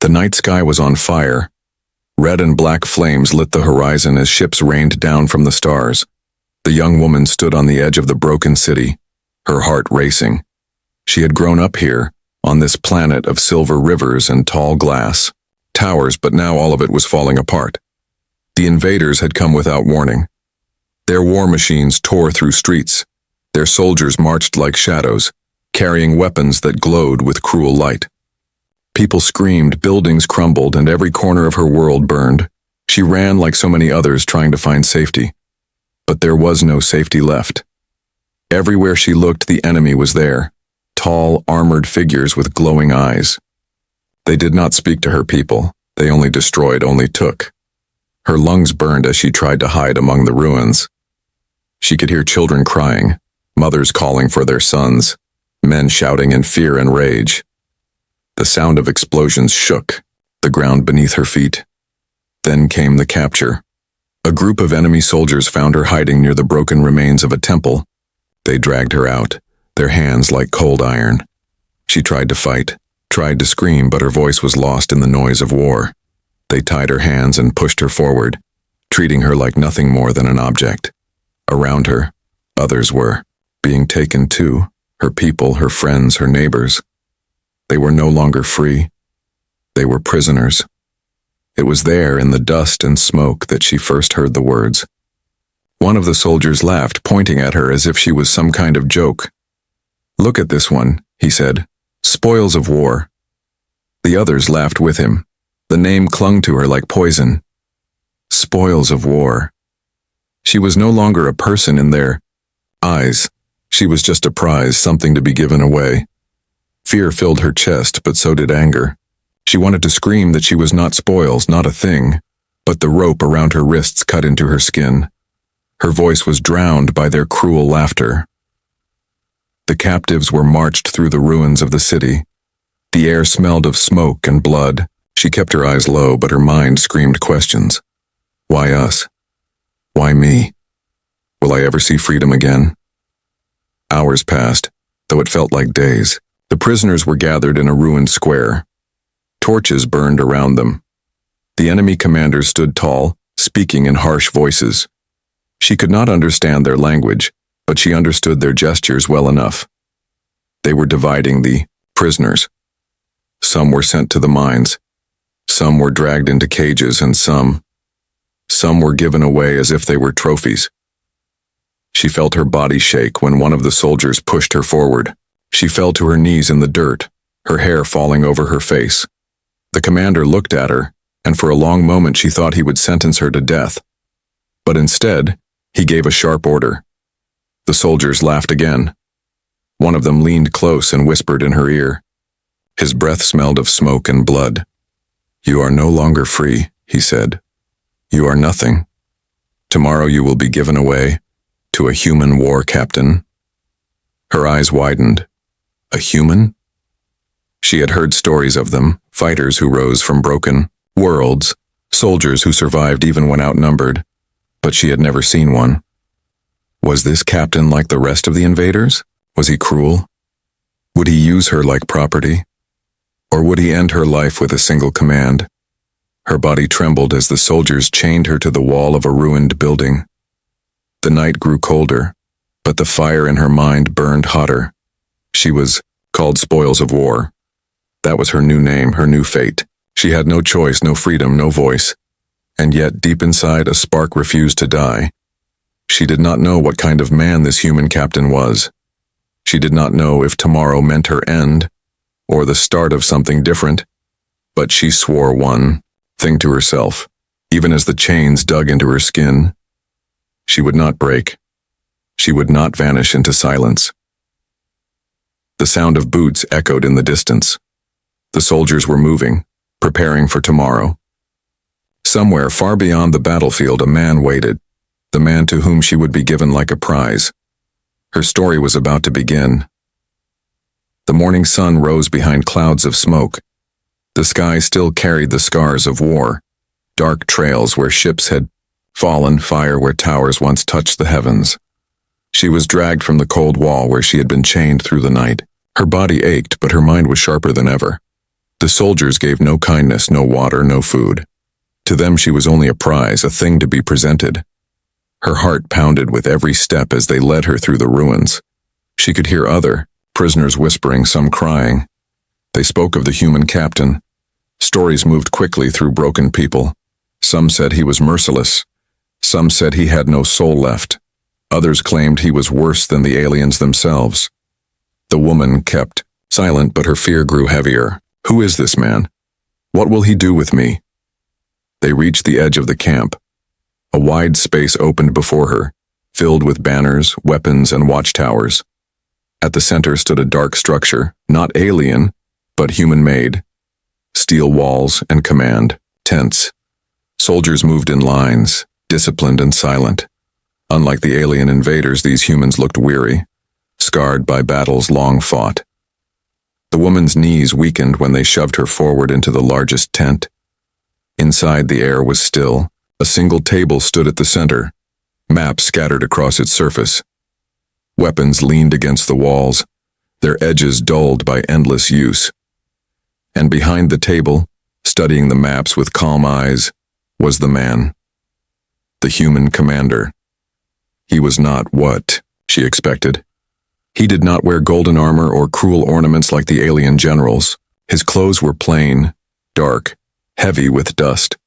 The night sky was on fire. Red and black flames lit the horizon as ships rained down from the stars. The young woman stood on the edge of the broken city, her heart racing. She had grown up here, on this planet of silver rivers and tall glass towers, but now all of it was falling apart. The invaders had come without warning. Their war machines tore through streets. Their soldiers marched like shadows, carrying weapons that glowed with cruel light. People screamed, buildings crumbled, and every corner of her world burned. She ran like so many others, trying to find safety. But there was no safety left. Everywhere she looked, the enemy was there, tall, armored figures with glowing eyes. They did not speak to her people. They only destroyed, only took. Her lungs burned as she tried to hide among the ruins. She could hear children crying, mothers calling for their sons, men shouting in fear and rage. The sound of explosions shook the ground beneath her feet. Then came the capture. A group of enemy soldiers found her hiding near the broken remains of a temple. They dragged her out, their hands like cold iron. She tried to fight, tried to scream, but her voice was lost in the noise of war. They tied her hands and pushed her forward, treating her like nothing more than an object. Around her, others were being taken too, her people, her friends, her neighbors. They were no longer free. They were prisoners. It was there in the dust and smoke that she first heard the words. One of the soldiers laughed, pointing at her as if she was some kind of joke. "Look at this one," he said. "Spoils of war." The others laughed with him. The name clung to her like poison. Spoils of war. She was no longer a person in their eyes. She was just a prize, something to be given away. Fear filled her chest, but so did anger. She wanted to scream that she was not spoils, not a thing, but the rope around her wrists cut into her skin. Her voice was drowned by their cruel laughter. The captives were marched through the ruins of the city. The air smelled of smoke and blood. She kept her eyes low, but her mind screamed questions. Why us? Why me? Will I ever see freedom again? Hours passed, though it felt like days. The prisoners were gathered in a ruined square. Torches burned around them. The enemy commanders stood tall, speaking in harsh voices. She could not understand their language, but she understood their gestures well enough. They were dividing the prisoners. Some were sent to the mines. Some were dragged into cages, and some were given away as if they were trophies. She felt her body shake when one of the soldiers pushed her forward. She fell to her knees in the dirt, her hair falling over her face. The commander looked at her, and for a long moment she thought he would sentence her to death. But instead, he gave a sharp order. The soldiers laughed again. One of them leaned close and whispered in her ear. His breath smelled of smoke and blood. "You are no longer free," he said. "You are nothing. Tomorrow you will be given away to a human war captain." Her eyes widened. A human? She had heard stories of them, fighters who rose from broken worlds, soldiers who survived even when outnumbered, but she had never seen one. Was this captain like the rest of the invaders? Was he cruel? Would he use her like property? Or would he end her life with a single command? Her body trembled as the soldiers chained her to the wall of a ruined building. The night grew colder, but the fire in her mind burned hotter. She was called Spoils of War. That was her new name, her new fate. She had no choice, no freedom, no voice. And yet, deep inside, a spark refused to die. She did not know what kind of man this human captain was. She did not know if tomorrow meant her end, or the start of something different. But she swore one thing to herself, even as the chains dug into her skin. She would not break. She would not vanish into silence. The sound of boots echoed in the distance. The soldiers were moving, preparing for tomorrow. Somewhere far beyond the battlefield, a man waited, the man to whom she would be given like a prize. Her story was about to begin. The morning sun rose behind clouds of smoke. The sky still carried the scars of war, dark trails where ships had fallen, fire where towers once touched the heavens. She was dragged from the cold wall where she had been chained through the night. Her body ached, but her mind was sharper than ever. The soldiers gave no kindness, no water, no food. To them she was only a prize, a thing to be presented. Her heart pounded with every step as they led her through the ruins. She could hear other prisoners whispering, some crying. They spoke of the human captain. Stories moved quickly through broken people. Some said he was merciless. Some said he had no soul left. Others claimed he was worse than the aliens themselves. The woman kept silent, but her fear grew heavier. Who is this man? What will he do with me? They reached the edge of the camp. A wide space opened before her, filled with banners, weapons, and watchtowers. At the center stood a dark structure, not alien, but human-made. Steel walls and command, tents. Soldiers moved in lines, disciplined and silent. Unlike the alien invaders, these humans looked weary, scarred by battles long fought. The woman's knees weakened when they shoved her forward into the largest tent. Inside, the air was still. A single table stood at the center, maps scattered across its surface. Weapons leaned against the walls, their edges dulled by endless use. And behind the table, studying the maps with calm eyes, was the man. The human commander. He was not what she expected. He did not wear golden armor or cruel ornaments like the alien generals. His clothes were plain, dark, heavy with dust.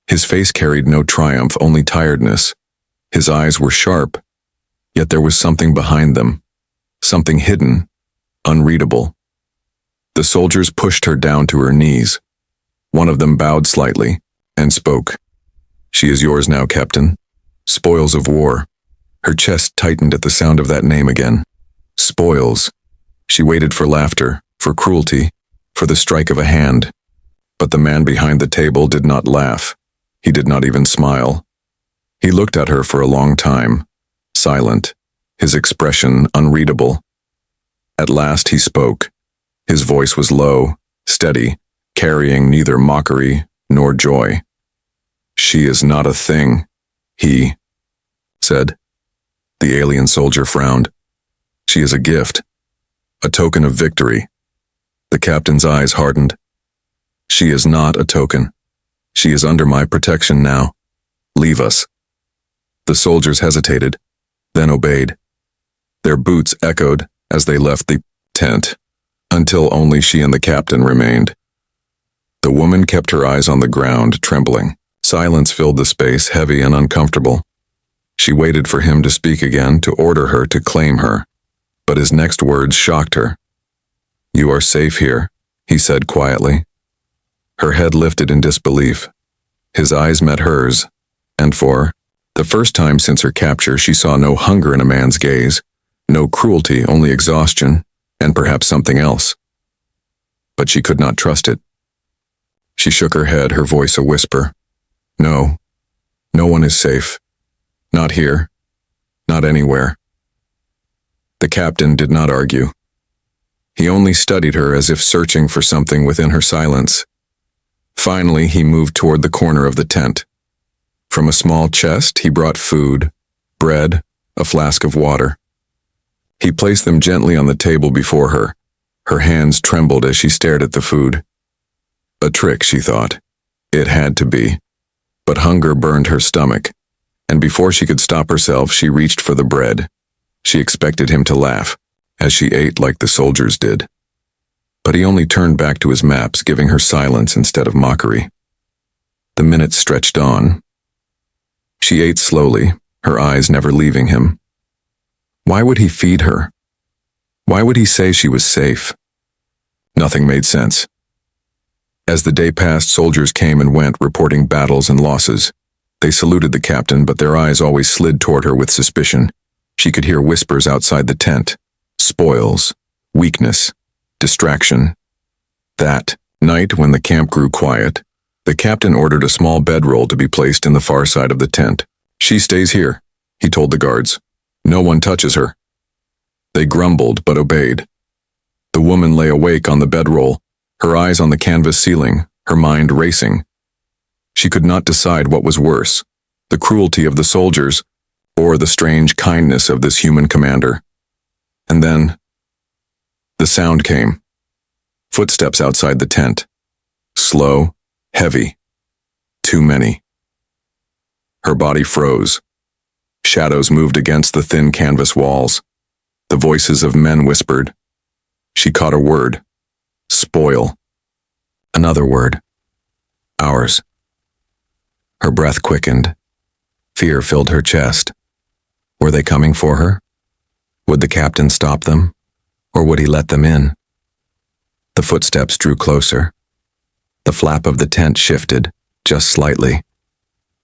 His face carried no triumph, only tiredness. His eyes were sharp, yet there was something behind them, something hidden, unreadable. The soldiers pushed her down to her knees. One of them bowed slightly and spoke. "She is yours now, Captain. Spoils of war." Her chest tightened at the sound of that name again. Spoils. She waited for laughter, for cruelty, for the strike of a hand. But the man behind the table did not laugh. He did not even smile. He looked at her for a long time, silent, his expression unreadable. At last he spoke. His voice was low, steady, carrying neither mockery nor joy. "She is not a thing," he said. The alien soldier frowned. "She is a gift, a token of victory." The captain's eyes hardened. "She is not a token. She is under my protection now. Leave us." The soldiers hesitated, then obeyed. Their boots echoed as they left the tent, until only she and the captain remained. The woman kept her eyes on the ground, trembling. Silence filled the space, heavy and uncomfortable. She waited for him to speak again, to order her to claim her. But his next words shocked her. "You are safe here," he said quietly. Her head lifted in disbelief. His eyes met hers, and for the first time since her capture, she saw no hunger in a man's gaze, no cruelty, only exhaustion, and perhaps something else. But she could not trust it. She shook her head, her voice a whisper. "No, no one is safe. Not here. Not anywhere." The captain did not argue. He only studied her as if searching for something within her silence. Finally, he moved toward the corner of the tent. From a small chest, he brought food, bread, a flask of water. He placed them gently on the table before her. Her hands trembled as she stared at the food. A trick, she thought. It had to be. But hunger burned her stomach, and before she could stop herself, she reached for the bread. She expected him to laugh, as she ate like the soldiers did. But he only turned back to his maps, giving her silence instead of mockery. The minutes stretched on. She ate slowly, her eyes never leaving him. Why would he feed her? Why would he say she was safe? Nothing made sense. As the day passed, soldiers came and went, reporting battles and losses. They saluted the captain, but their eyes always slid toward her with suspicion. She could hear whispers outside the tent. Spoils, weakness, distraction. That night, when the camp grew quiet, the captain ordered a small bedroll to be placed in the far side of the tent. "She stays here," he told the guards. "No one touches her." They grumbled but obeyed. The woman lay awake on the bedroll, her eyes on the canvas ceiling, her mind racing. She could not decide what was worse, the cruelty of the soldiers or the strange kindness of this human commander. And then the sound came. Footsteps outside the tent. Slow, heavy. Too many. Her body froze. Shadows moved against the thin canvas walls. The voices of men whispered. She caught a word. Spoil. Another word. Ours. Her breath quickened. Fear filled her chest. Were they coming for her? Would the captain stop them? Or would he let them in? The footsteps drew closer. The flap of the tent shifted, just slightly,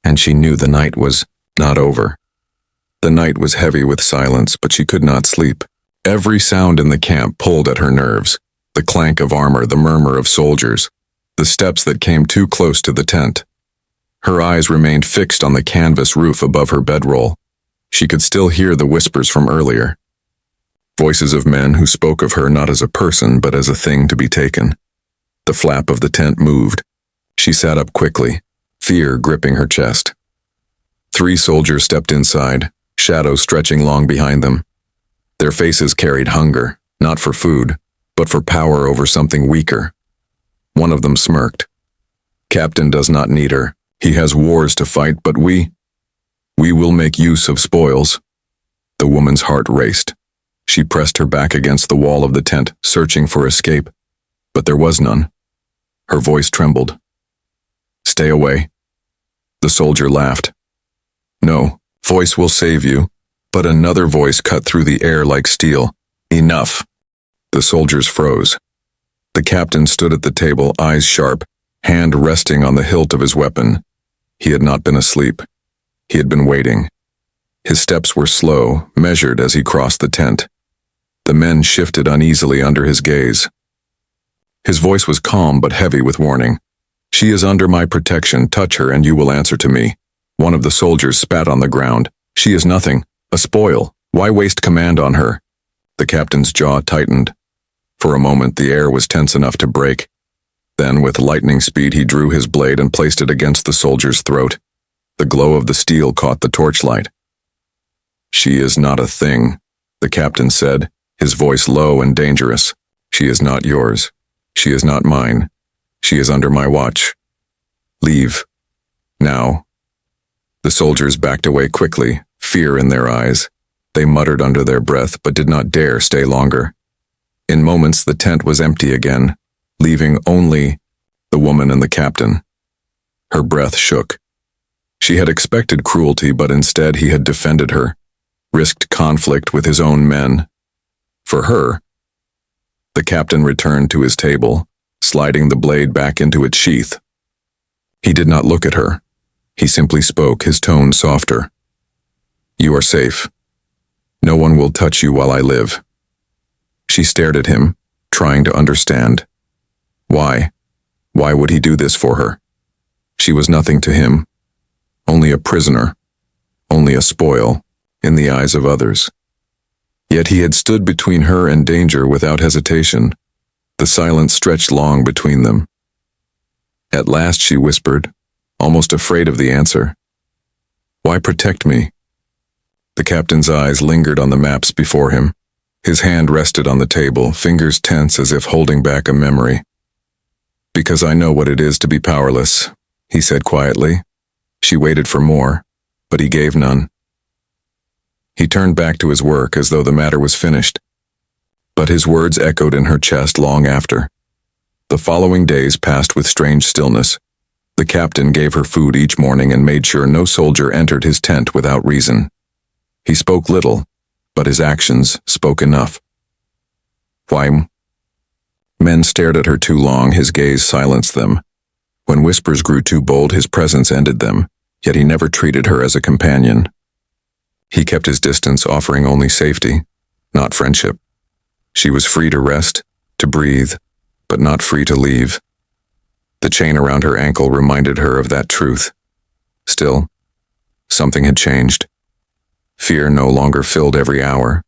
and she knew the night was not over. The night was heavy with silence, but she could not sleep. Every sound in the camp pulled at her nerves. The clank of armor, the murmur of soldiers, the steps that came too close to the tent. Her eyes remained fixed on the canvas roof above her bedroll. She could still hear the whispers from earlier. Voices of men who spoke of her not as a person, but as a thing to be taken. The flap of the tent moved. She sat up quickly, fear gripping her chest. 3 soldiers stepped inside, shadows stretching long behind them. Their faces carried hunger, not for food, but for power over something weaker. One of them smirked. Captain does not need her. He has wars to fight, but we will make use of spoils. The woman's heart raced. She pressed her back against the wall of the tent, searching for escape, but there was none. Her voice trembled. Stay away. The soldier laughed. No, voice will save you, but another voice cut through the air like steel. Enough. The soldiers froze. The captain stood at the table, eyes sharp, hand resting on the hilt of his weapon. He had not been asleep. He had been waiting. His steps were slow, measured as he crossed the tent. The men shifted uneasily under his gaze. His voice was calm but heavy with warning. She is under my protection. Touch her and you will answer to me. One of the soldiers spat on the ground. She is nothing. A spoil. Why waste command on her? The captain's jaw tightened. For a moment the air was tense enough to break. Then, with lightning speed, he drew his blade and placed it against the soldier's throat. The glow of the steel caught the torchlight. She is not a thing, the captain said, his voice low and dangerous. She is not yours. She is not mine. She is under my watch. Leave. Now. The soldiers backed away quickly, fear in their eyes. They muttered under their breath, but did not dare stay longer. In moments, the tent was empty again, leaving only the woman and the captain. Her breath shook. She had expected cruelty, but instead he had defended her, risked conflict with his own men. For her, the captain returned to his table, sliding the blade back into its sheath. He did not look at her. He simply spoke, his tone softer. You are safe. No one will touch you while I live. She stared at him, trying to understand. Why? Why would he do this for her? She was nothing to him. Only a prisoner. Only a spoil, in the eyes of others. Yet he had stood between her and danger without hesitation. The silence stretched long between them. At last she whispered, almost afraid of the answer. Why protect me? The captain's eyes lingered on the maps before him. His hand rested on the table, fingers tense as if holding back a memory. Because I know what it is to be powerless, he said quietly. She waited for more, but he gave none. He turned back to his work as though the matter was finished. But his words echoed in her chest long after. The following days passed with strange stillness. The captain gave her food each morning and made sure no soldier entered his tent without reason. He spoke little, but his actions spoke enough. Why? Men stared at her too long, his gaze silenced them. When whispers grew too bold, his presence ended them, yet he never treated her as a companion. He kept his distance, offering only safety, not friendship. She was free to rest, to breathe, but not free to leave. The chain around her ankle reminded her of that truth. Still, something had changed. Fear no longer filled every hour.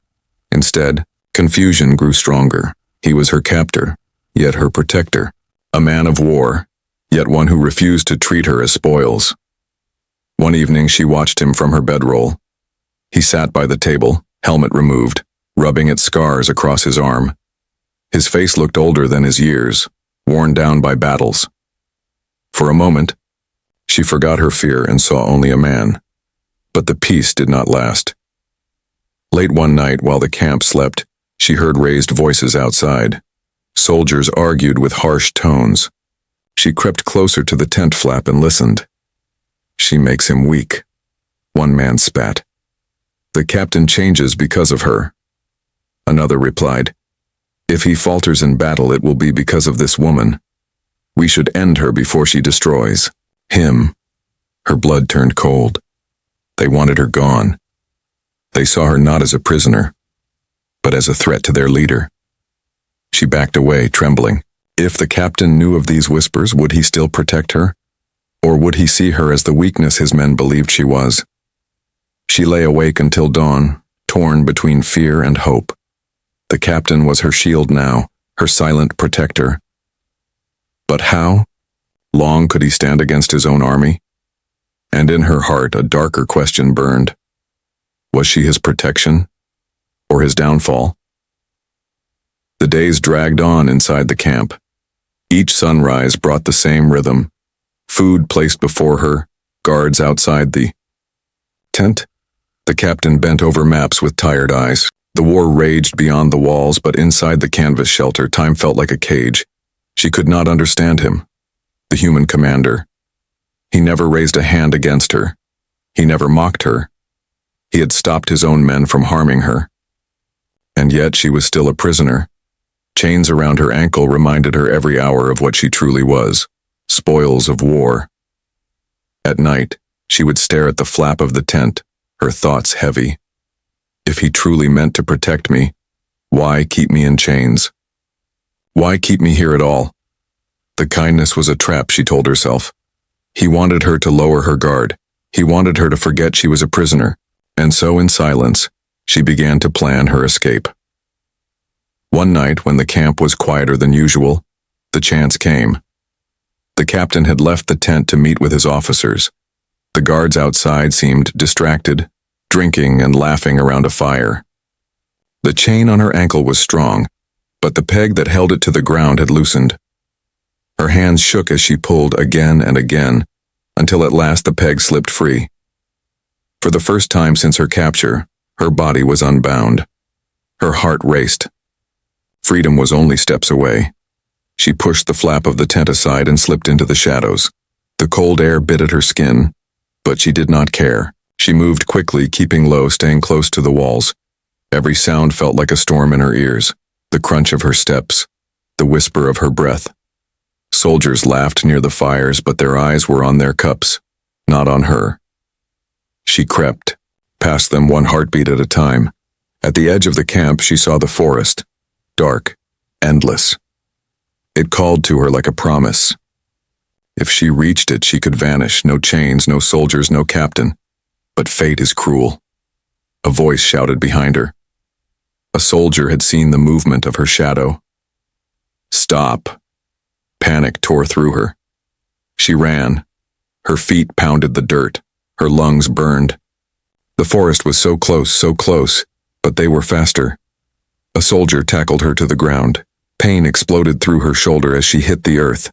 Instead, confusion grew stronger. He was her captor, yet her protector. A man of war, yet one who refused to treat her as spoils. One evening she watched him from her bedroll. He sat by the table, helmet removed, rubbing at scars across his arm. His face looked older than his years, worn down by battles. For a moment, she forgot her fear and saw only a man. But the peace did not last. Late one night, while the camp slept, she heard raised voices outside. Soldiers argued with harsh tones. She crept closer to the tent flap and listened. "She makes him weak," one man spat. "The captain changes because of her." Another replied, "If he falters in battle, it will be because of this woman. We should end her before she destroys him." Her blood turned cold. They wanted her gone. They saw her not as a prisoner, but as a threat to their leader. She backed away, trembling. If the captain knew of these whispers, would he still protect her? Or would he see her as the weakness his men believed she was? She lay awake until dawn, torn between fear and hope. The captain was her shield now, her silent protector. But how long could he stand against his own army? And in her heart, a darker question burned. Was she his protection, or his downfall? The days dragged on inside the camp. Each sunrise brought the same rhythm. Food placed before her, guards outside the tent. The captain bent over maps with tired eyes. The war raged beyond the walls, but inside the canvas shelter, time felt like a cage. She could not understand him, the human commander. He never raised a hand against her. He never mocked her. He had stopped his own men from harming her. And yet she was still a prisoner. Chains around her ankle reminded her every hour of what she truly was, spoils of war. At night, she would stare at the flap of the tent, her thoughts heavy. If he truly meant to protect me, why keep me in chains? Why keep me here at all? The kindness was a trap, she told herself. He wanted her to lower her guard. He wanted her to forget she was a prisoner. And so in silence, she began to plan her escape. One night, when the camp was quieter than usual, the chance came. The captain had left the tent to meet with his officers. The guards outside seemed distracted, drinking and laughing around a fire. The chain on her ankle was strong, but the peg that held it to the ground had loosened. Her hands shook as she pulled again and again, until at last the peg slipped free. For the first time since her capture, her body was unbound. Her heart raced. Freedom was only steps away. She pushed the flap of the tent aside and slipped into the shadows. The cold air bit at her skin, but she did not care. She moved quickly, keeping low, staying close to the walls. Every sound felt like a storm in her ears, the crunch of her steps, the whisper of her breath. Soldiers laughed near the fires, but their eyes were on their cups, not on her. She crept, past them one heartbeat at a time. At the edge of the camp, she saw the forest, dark, endless. It called to her like a promise. If she reached it, she could vanish, no chains, no soldiers, no captain. But fate is cruel. A voice shouted behind her. A soldier had seen the movement of her shadow. Stop. Panic tore through her. She ran. Her feet pounded the dirt. Her lungs burned. The forest was so close, but they were faster. A soldier tackled her to the ground. Pain exploded through her shoulder as she hit the earth.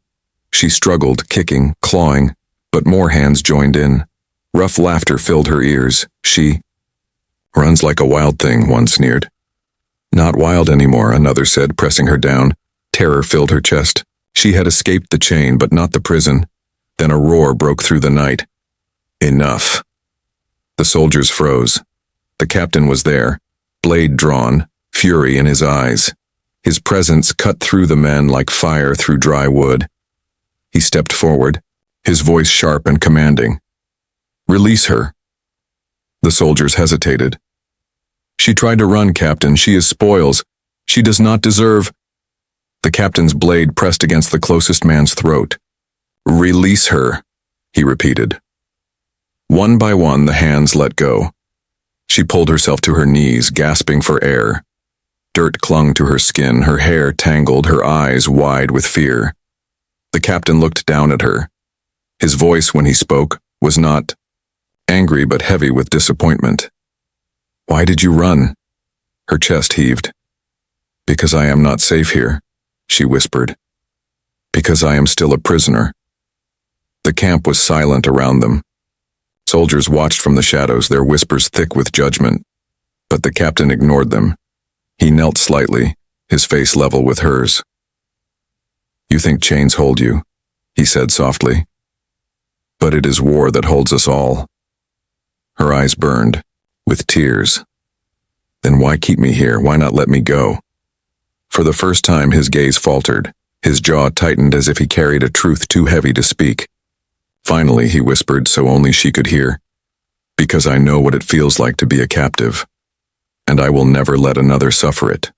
She struggled, kicking, clawing, but more hands joined in. Rough laughter filled her ears. She runs like a wild thing, one sneered. Not wild anymore, another said, pressing her down. Terror filled her chest. She had escaped the chain, but not the prison. Then a roar broke through the night. Enough. The soldiers froze. The captain was there, blade drawn, fury in his eyes. His presence cut through the men like fire through dry wood. He stepped forward, his voice sharp and commanding. Release her. The soldiers hesitated. She tried to run, Captain. She is spoils. She does not deserve. The captain's blade pressed against the closest man's throat. Release her, he repeated. One by one, the hands let go. She pulled herself to her knees, gasping for air. Dirt clung to her skin, her hair tangled, her eyes wide with fear. The captain looked down at her. His voice, when he spoke, was not angry but heavy with disappointment. Why did you run? Her chest heaved. Because I am not safe here, she whispered. Because I am still a prisoner. The camp was silent around them. Soldiers watched from the shadows, their whispers thick with judgment. But the captain ignored them. He knelt slightly, his face level with hers. You think chains hold you, he said softly. But it is war that holds us all. Her eyes burned, with tears. Then why keep me here? Why not let me go? For the first time his gaze faltered, his jaw tightened as if he carried a truth too heavy to speak. Finally he whispered so only she could hear. Because I know what it feels like to be a captive. And I will never let another suffer it.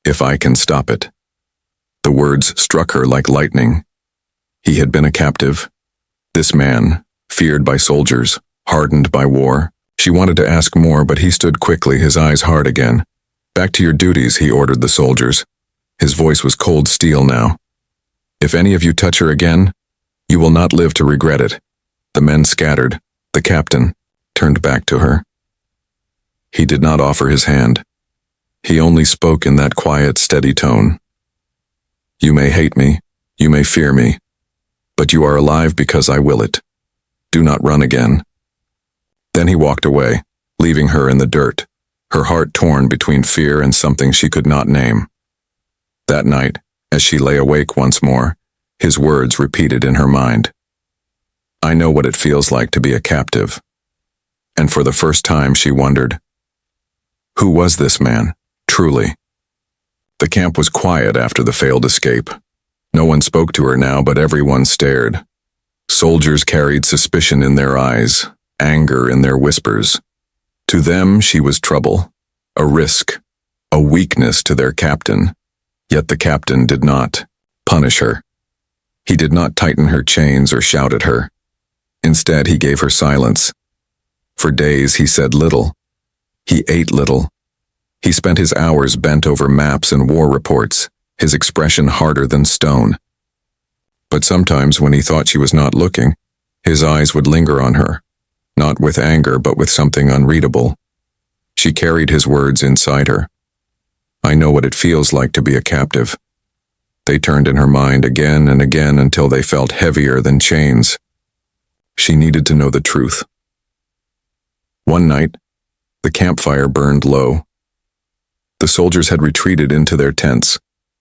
If I can stop it. The words struck her like lightning. He had been a captive. This man, feared by soldiers, hardened by war. She wanted to ask more, but he stood quickly, his eyes hard again. Back to your duties, he ordered the soldiers. His voice was cold steel now. If any of you touch her again, you will not live to regret it. The men scattered. The captain turned back to her. He did not offer his hand. He only spoke in that quiet, steady tone. You may hate me, you may fear me, but you are alive because I will it. Do not run again. Then he walked away, leaving her in the dirt, her heart torn between fear and something she could not name. That night, as she lay awake once more, his words repeated in her mind. I know what it feels like to be a captive. And for the first time she wondered, who was this man, truly? The camp was quiet after the failed escape. No one spoke to her now, but everyone stared. Soldiers carried suspicion in their eyes, anger in their whispers. To them she was trouble, a risk, a weakness to their captain. Yet the captain did not punish her. He did not tighten her chains or shout at her. Instead, he gave her silence. For days he said little. He ate little. He spent his hours bent over maps and war reports, his expression harder than stone. But sometimes when he thought she was not looking, his eyes would linger on her, not with anger but with something unreadable. She carried his words inside her. I know what it feels like to be a captive. They turned in her mind again and again until they felt heavier than chains. She needed to know the truth. One night, the campfire burned low. The soldiers had retreated into their tents,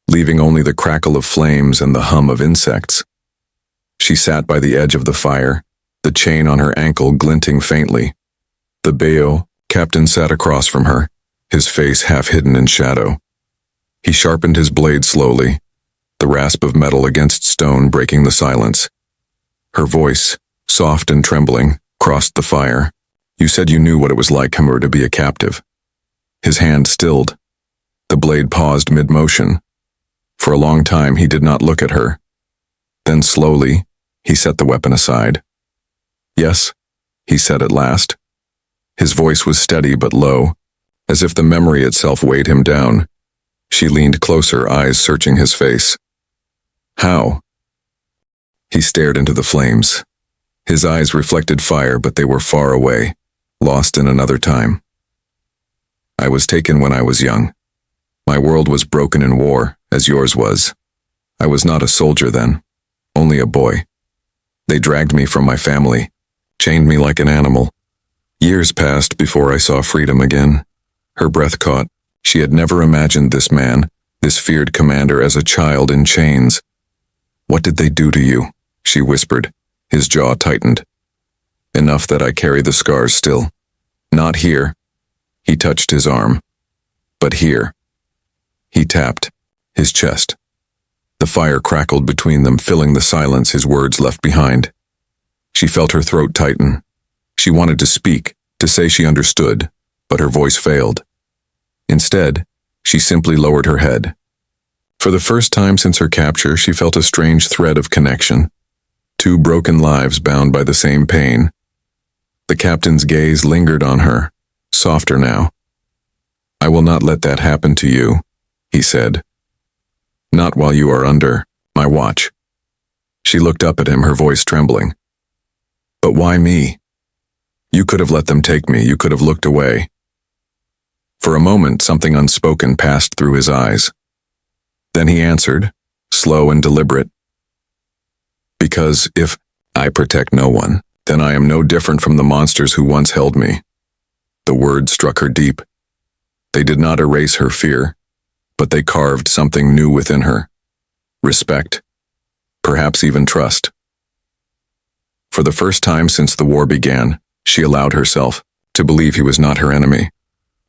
leaving only the crackle of flames and the hum of insects. She sat by the edge of the fire, the chain on her ankle glinting faintly. The Bayo captain sat across from her, his face half hidden in shadow. He sharpened his blade slowly, the rasp of metal against stone breaking the silence. Her voice, soft and trembling, crossed the fire. You said you knew what it was like, Hamur, to be a captive. His hand stilled. The blade paused mid-motion. For a long time he did not look at her. Then slowly, he set the weapon aside. Yes, he said at last. His voice was steady but low, as if the memory itself weighed him down. She leaned closer, eyes searching his face. How? He stared into the flames. His eyes reflected fire, but they were far away, lost in another time. I was taken when I was young. My world was broken in war, as yours was. I was not a soldier then, only a boy. They dragged me from my family, chained me like an animal. Years passed before I saw freedom again. Her breath caught. She had never imagined this man, this feared commander, as a child in chains. What did they do to you? She whispered. His jaw tightened. Enough that I carry the scars still. Not here. He touched his arm. But here. He tapped his chest. The fire crackled between them, filling the silence his words left behind. She felt her throat tighten. She wanted to speak, to say she understood, but her voice failed. Instead, she simply lowered her head. For the first time since her capture, she felt a strange thread of connection. Two broken lives bound by the same pain. The captain's gaze lingered on her, softer now. I will not let that happen to you, he said. Not while you are under my watch. She looked up at him, her voice trembling. But why me? You could have let them take me, you could have looked away. For a moment, something unspoken passed through his eyes. Then he answered, slow and deliberate. Because if I protect no one, then I am no different from the monsters who once held me. The words struck her deep. They did not erase her fear, but they carved something new within her. Respect, perhaps even trust. For the first time since the war began, she allowed herself to believe he was not her enemy.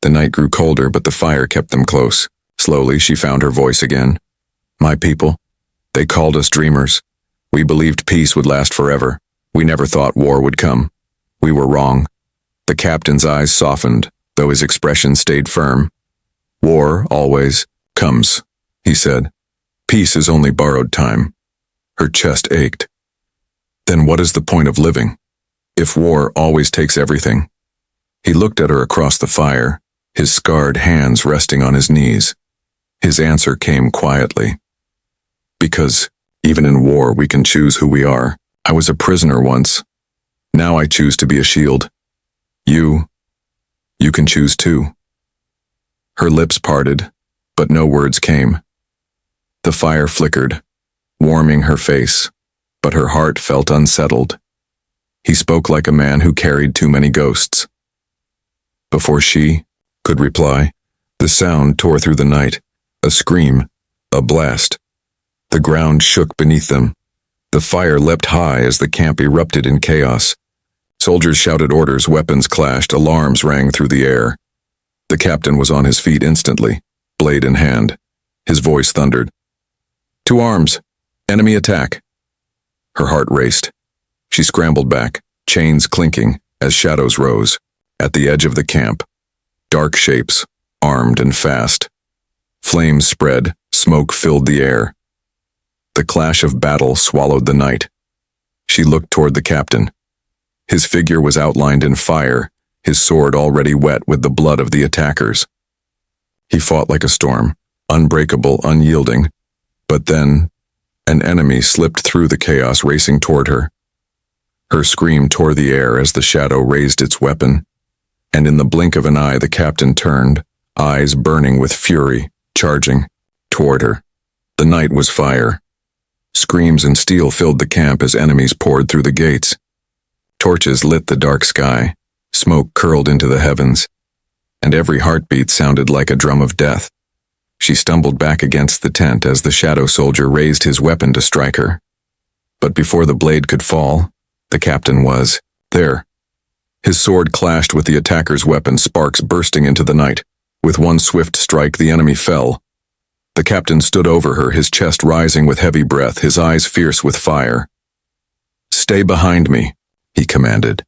The night grew colder, but the fire kept them close. Slowly, she found her voice again. My people, they called us dreamers. We believed peace would last forever. We never thought war would come. We were wrong. The captain's eyes softened, though his expression stayed firm. War always comes, he said. Peace is only borrowed time. Her chest ached. Then what is the point of living, if war always takes everything? He looked at her across the fire, his scarred hands resting on his knees. His answer came quietly. Because even in war we can choose who we are. I was a prisoner once. Now I choose to be a shield. You can choose too. Her lips parted, but no words came. The fire flickered, warming her face, but her heart felt unsettled. He spoke like a man who carried too many ghosts. Before she could reply, the sound tore through the night, a scream, a blast. The ground shook beneath them. The fire leapt high as the camp erupted in chaos. Soldiers shouted orders, weapons clashed, alarms rang through the air. The captain was on his feet instantly, blade in hand. His voice thundered. To arms! Enemy attack! Her heart raced. She scrambled back, chains clinking, as shadows rose. At the edge of the camp, dark shapes, armed and fast. Flames spread, smoke filled the air. The clash of battle swallowed the night. She looked toward the captain. His figure was outlined in fire, his sword already wet with the blood of the attackers. He fought like a storm, unbreakable, unyielding. But then, an enemy slipped through the chaos, racing toward her. Her scream tore the air as the shadow raised its weapon, and in the blink of an eye the captain turned, eyes burning with fury, charging toward her. The night was fire. Screams and steel filled the camp as enemies poured through the gates. Torches lit the dark sky, smoke curled into the heavens, and every heartbeat sounded like a drum of death. She stumbled back against the tent as the shadow soldier raised his weapon to strike her. But before the blade could fall, the captain was there. His sword clashed with the attacker's weapon, sparks bursting into the night. With one swift strike, the enemy fell. The captain stood over her, his chest rising with heavy breath, his eyes fierce with fire. Stay behind me, he commanded.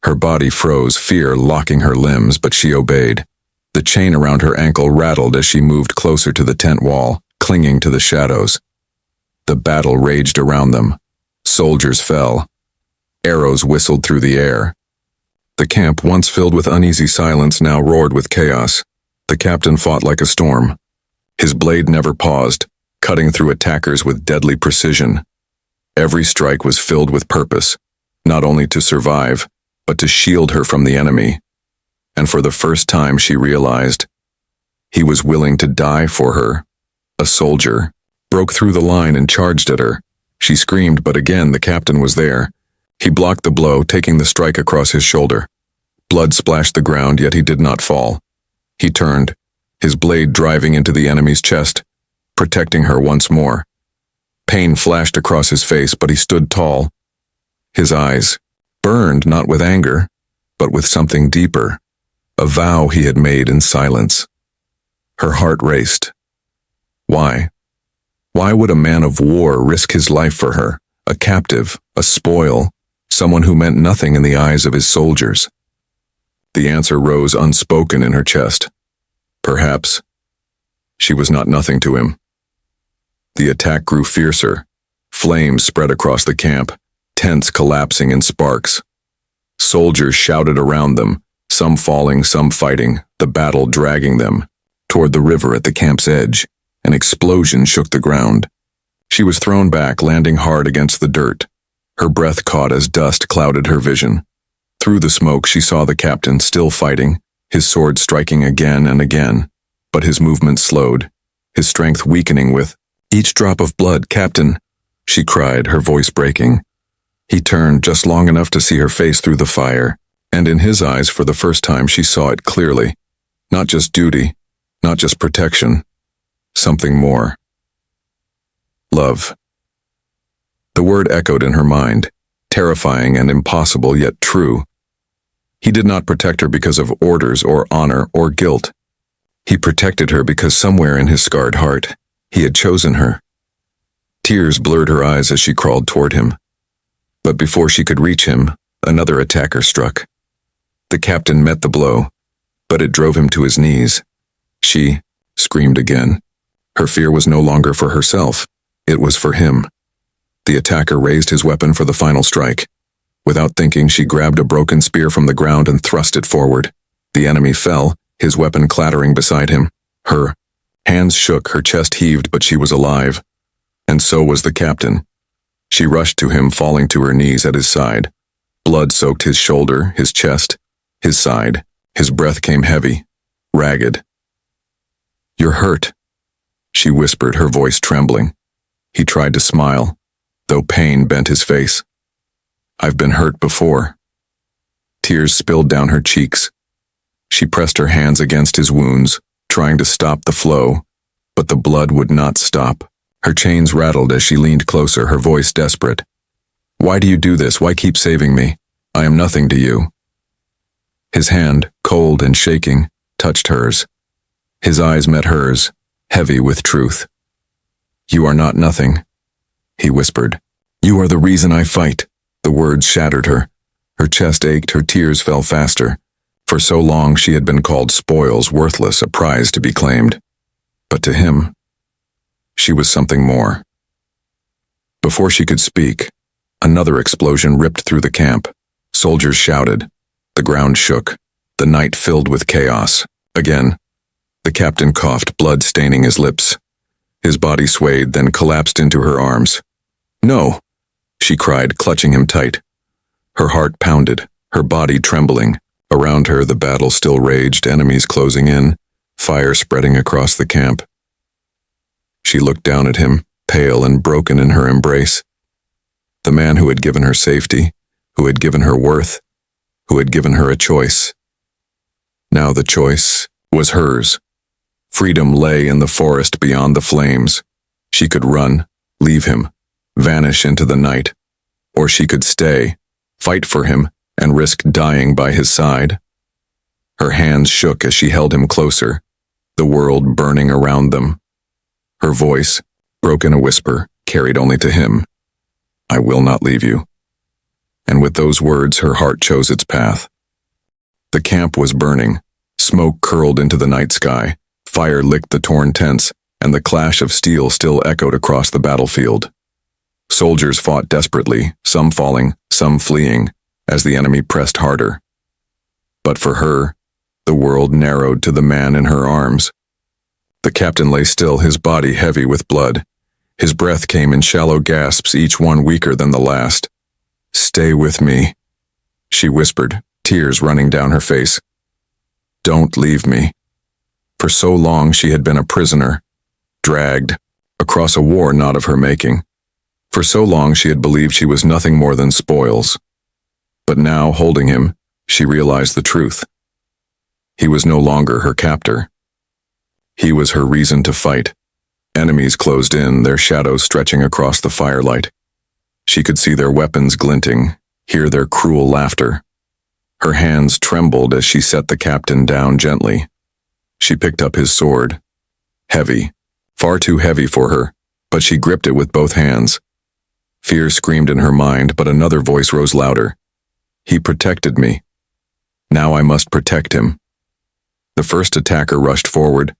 Her body froze, fear locking her limbs, but she obeyed. The chain around her ankle rattled as she moved closer to the tent wall, clinging to the shadows. The battle raged around them. Soldiers fell. Arrows whistled through the air. The camp, once filled with uneasy silence, now roared with chaos. The captain fought like a storm. His blade never paused, cutting through attackers with deadly precision. Every strike was filled with purpose, not only to survive, but to shield her from the enemy. And for the first time she realized he was willing to die for her. A soldier broke through the line and charged at her. She screamed, but again the captain was there. He blocked the blow, taking the strike across his shoulder. Blood splashed the ground, yet he did not fall. He turned, his blade driving into the enemy's chest, protecting her once more. Pain flashed across his face, but he stood tall. His eyes burned not with anger, but with something deeper, a vow he had made in silence. Her heart raced. Why? Why would a man of war risk his life for her, a captive, a spoil, someone who meant nothing in the eyes of his soldiers? The answer rose unspoken in her chest. Perhaps she was not nothing to him. The attack grew fiercer. Flames spread across the camp, tents collapsing in sparks. Soldiers shouted around them, some falling, some fighting, the battle dragging them. Toward the river at the camp's edge, an explosion shook the ground. She was thrown back, landing hard against the dirt. Her breath caught as dust clouded her vision. Through the smoke she saw the captain still fighting, his sword striking again and again, but his movement slowed. his strength weakening with each drop of blood. "Captain," she cried, her voice breaking. He turned just long enough to see her face through the fire, and in his eyes for the first time she saw it clearly. Not just duty, not just protection, something more. Love. The word echoed in her mind, terrifying and impossible yet true. He did not protect her because of orders or honor or guilt. He protected her because somewhere in his scarred heart, he had chosen her. Tears blurred her eyes as she crawled toward him. But before she could reach him, another attacker struck. The captain met the blow, but it drove him to his knees. She screamed again. Her fear was no longer for herself, it was for him. The attacker raised his weapon for the final strike. Without thinking, she grabbed a broken spear from the ground and thrust it forward. The enemy fell, his weapon clattering beside him. Her hands shook, her chest heaved, but she was alive. And so was the captain. She rushed to him, falling to her knees at his side. Blood soaked his shoulder, his chest, his side. His breath came heavy, ragged. "You're hurt," she whispered, her voice trembling. He tried to smile, though pain bent his face. "I've been hurt before." Tears spilled down her cheeks. She pressed her hands against his wounds, trying to stop the flow, but the blood would not stop. Her chains rattled as she leaned closer, her voice desperate. "Why do you do this? Why keep saving me? I am nothing to you." His hand, cold and shaking, touched hers. His eyes met hers, heavy with truth. "You are not nothing," he whispered. "You are the reason I fight." The words shattered her. Her chest ached, her tears fell faster. For so long she had been called spoils, worthless, a prize to be claimed. But to him, she was something more. Before she could speak, another explosion ripped through the camp. Soldiers shouted. The ground shook. The night filled with chaos. Again, the captain coughed, blood staining his lips. His body swayed, then collapsed into her arms. "No!" she cried, clutching him tight. Her heart pounded, her body trembling. Around her, the battle still raged, enemies closing in, fire spreading across the camp. She looked down at him, pale and broken in her embrace. The man who had given her safety, who had given her worth, who had given her a choice. Now the choice was hers. Freedom lay in the forest beyond the flames. She could run, leave him, vanish into the night. Or she could stay, fight for him, and risk dying by his side. Her hands shook as she held him closer, the world burning around them. Her voice, broken a whisper, carried only to him. "I will not leave you." And with those words, her heart chose its path. The camp was burning. Smoke curled into the night sky. Fire licked the torn tents, and the clash of steel still echoed across the battlefield. Soldiers fought desperately, some falling, some fleeing, as the enemy pressed harder. But for her, the world narrowed to the man in her arms. The captain lay still, his body heavy with blood. His breath came in shallow gasps, each one weaker than the last. "Stay with me," she whispered, tears running down her face. "Don't leave me." For so long she had been a prisoner, dragged across a war not of her making. For so long she had believed she was nothing more than spoils. But now, holding him, she realized the truth. He was no longer her captor. He was her reason to fight. Enemies closed in, their shadows stretching across the firelight. She could see their weapons glinting, hear their cruel laughter. Her hands trembled as she set the captain down gently. She picked up his sword. Heavy, far too heavy for her, but she gripped it with both hands. Fear screamed in her mind, but another voice rose louder. "He protected me. Now I must protect him." The first attacker rushed forward.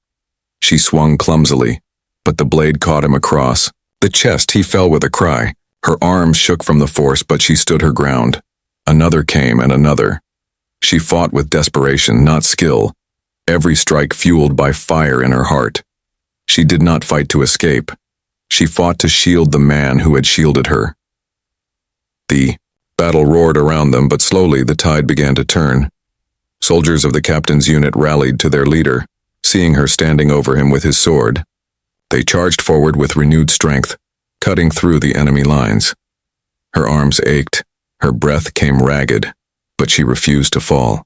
She swung clumsily, but the blade caught him across the chest. He fell with a cry. Her arms shook from the force, but she stood her ground. Another came, and another. She fought with desperation, not skill, every strike fueled by fire in her heart. She did not fight to escape. She fought to shield the man who had shielded her. The battle roared around them, but slowly the tide began to turn. Soldiers of the captain's unit rallied to their leader, seeing her standing over him with his sword. They charged forward with renewed strength, cutting through the enemy lines. Her arms ached, her breath came ragged, but she refused to fall.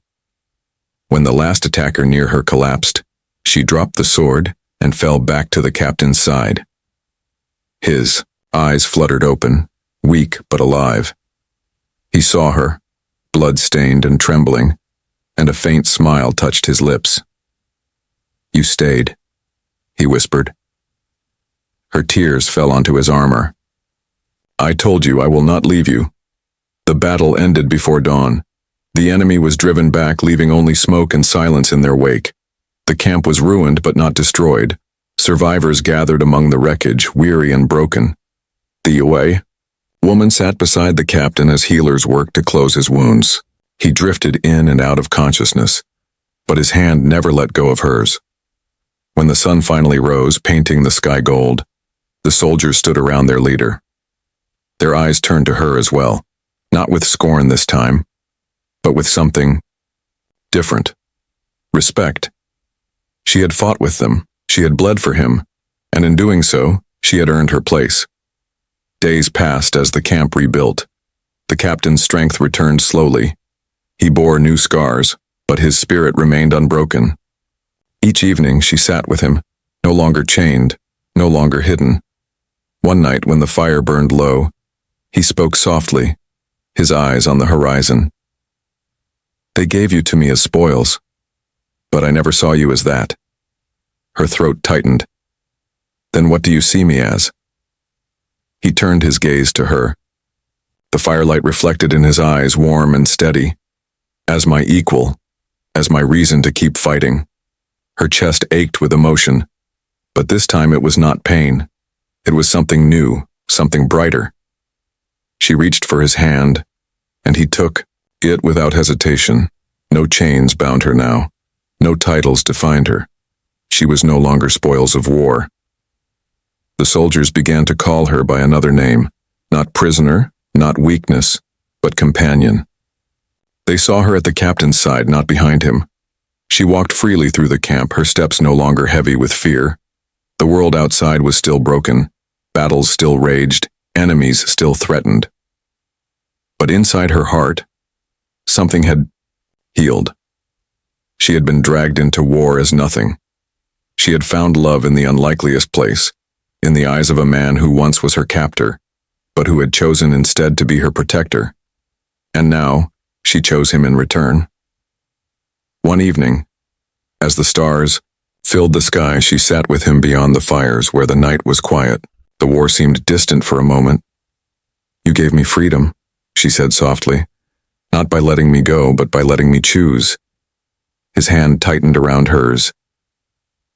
When the last attacker near her collapsed, she dropped the sword and fell back to the captain's side. His eyes fluttered open, weak but alive. He saw her, blood-stained and trembling, and a faint smile touched his lips. "You stayed," he whispered. Her tears fell onto his armor. "I told you I will not leave you." The battle ended before dawn. The enemy was driven back, leaving only smoke and silence in their wake. The camp was ruined but not destroyed. Survivors gathered among the wreckage, weary and broken. The away woman sat beside the captain as healers worked to close his wounds. He drifted in and out of consciousness, but his hand never let go of hers. When the sun finally rose, painting the sky gold, the soldiers stood around their leader. Their eyes turned to her as well, not with scorn this time, but with something different. Respect. She had fought with them, she had bled for him, and in doing so, she had earned her place. Days passed as the camp rebuilt. The captain's strength returned slowly. He bore new scars, but his spirit remained unbroken. Each evening she sat with him, no longer chained, no longer hidden. One night when the fire burned low, he spoke softly, his eyes on the horizon. "They gave you to me as spoils, but I never saw you as that." Her throat tightened. "Then what do you see me as?" He turned his gaze to her. The firelight reflected in his eyes, warm and steady. "As my equal, as my reason to keep fighting." Her chest ached with emotion, but this time it was not pain. It was something new, something brighter. She reached for his hand, and he took it without hesitation. No chains bound her now. No titles defined her. She was no longer spoils of war. The soldiers began to call her by another name, not prisoner, not weakness, but companion. They saw her at the captain's side, not behind him. She walked freely through the camp, her steps no longer heavy with fear. The world outside was still broken, battles still raged, enemies still threatened. But inside her heart, something had healed. She had been dragged into war as nothing. She had found love in the unlikeliest place, in the eyes of a man who once was her captor, but who had chosen instead to be her protector. And now, she chose him in return. One evening, as the stars filled the sky, she sat with him beyond the fires where the night was quiet. The war seemed distant for a moment. "You gave me freedom," she said softly, "not by letting me go, but by letting me choose." His hand tightened around hers.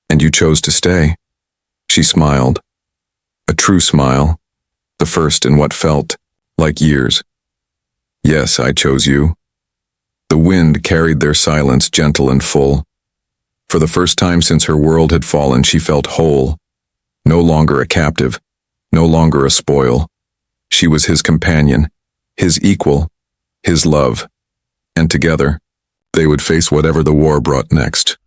"And you chose to stay." She smiled. A true smile, the first in what felt like years. "Yes, I chose you." The wind carried their silence gentle and full. For the first time since her world had fallen, she felt whole. No longer a captive, no longer a spoil. She was his companion, his equal, his love. And together, they would face whatever the war brought next.